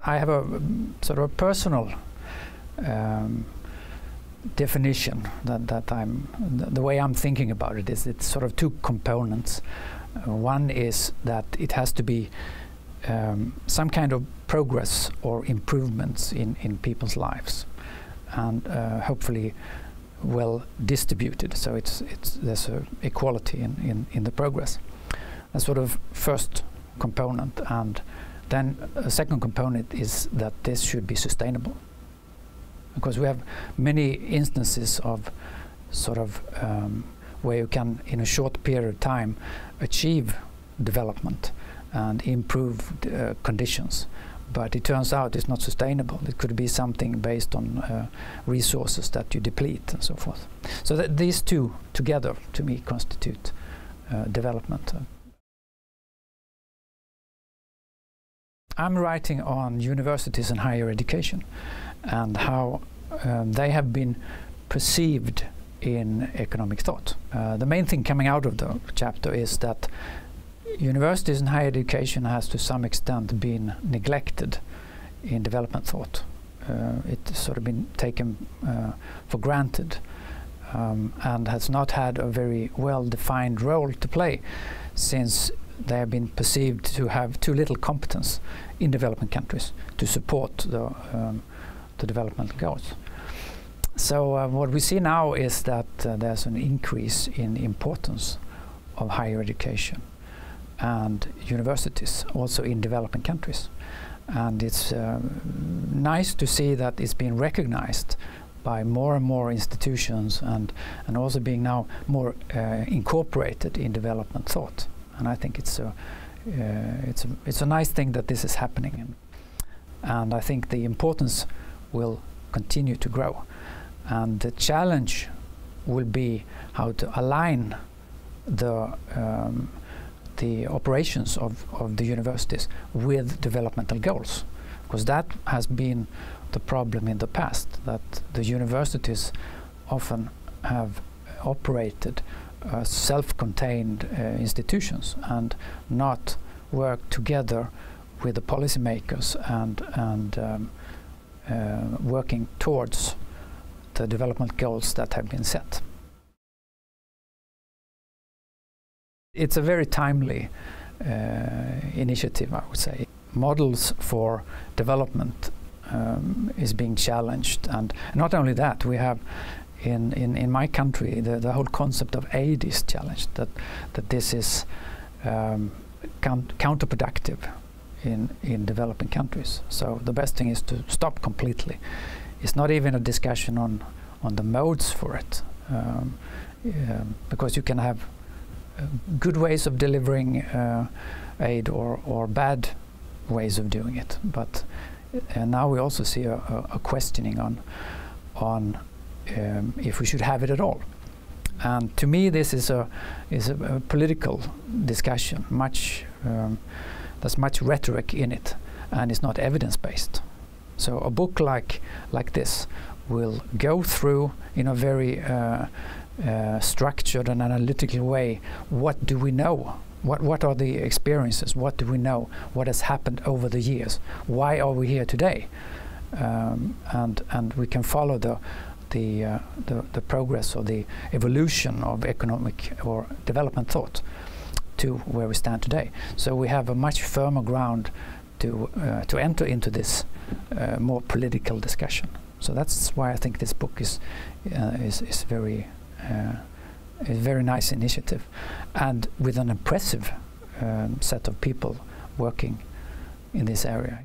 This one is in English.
I have a sort of a personal definition that the way I'm thinking about it is it's sort of two components. One is that it has to be some kind of progress or improvements in people's lives, and hopefully well distributed, so there's a equality in the progress. That's sort of first component, and then a second component is that this should be sustainable, because we have many instances of sort of where you can in a short period of time achieve development and improve conditions, but it turns out it's not sustainable. It could be something based on resources that you deplete and so forth. So that these two together to me constitute development. I'm writing on universities and higher education and how they have been perceived in economic thought. The main thing coming out of the chapter is that universities and higher education has to some extent been neglected in development thought. It's sort of been taken for granted and has not had a very well-defined role to play, since they have been perceived to have too little competence in developing countries to support the development goals. So what we see now is that there's an increase in importance of higher education and universities also in developing countries, and it's nice to see that it's being recognized by more and more institutions and also being now more incorporated in development thought. And I think it's a nice thing that this is happening, and I think the importance will continue to grow, and the challenge will be how to align the operations of the universities with developmental goals, because that has been the problem in the past, that the universities often have operated self-contained institutions and not work together with the policymakers and working towards the development goals that have been set. It's a very timely initiative, I would say. Models for development is being challenged, and not only that, we have in my country the whole concept of aid is challenged, that this is counterproductive in developing countries. So the best thing is to stop completely. It's not even a discussion on the modes for it, because you can have good ways of delivering aid or bad ways of doing it. But now we also see a questioning on if we should have it at all. And to me, this is a political discussion. There's much rhetoric in it, and it's not evidence-based. So a book like this will go through in a very structured and analytical way. What do we know? What are the experiences? What do we know? What has happened over the years? Why are we here today? And we can follow the progress or the evolution of economic or development thought to where we stand today. So we have a much firmer ground to enter into this more political discussion. So that's why I think this book is very a very nice initiative, and with an impressive set of people working in this area.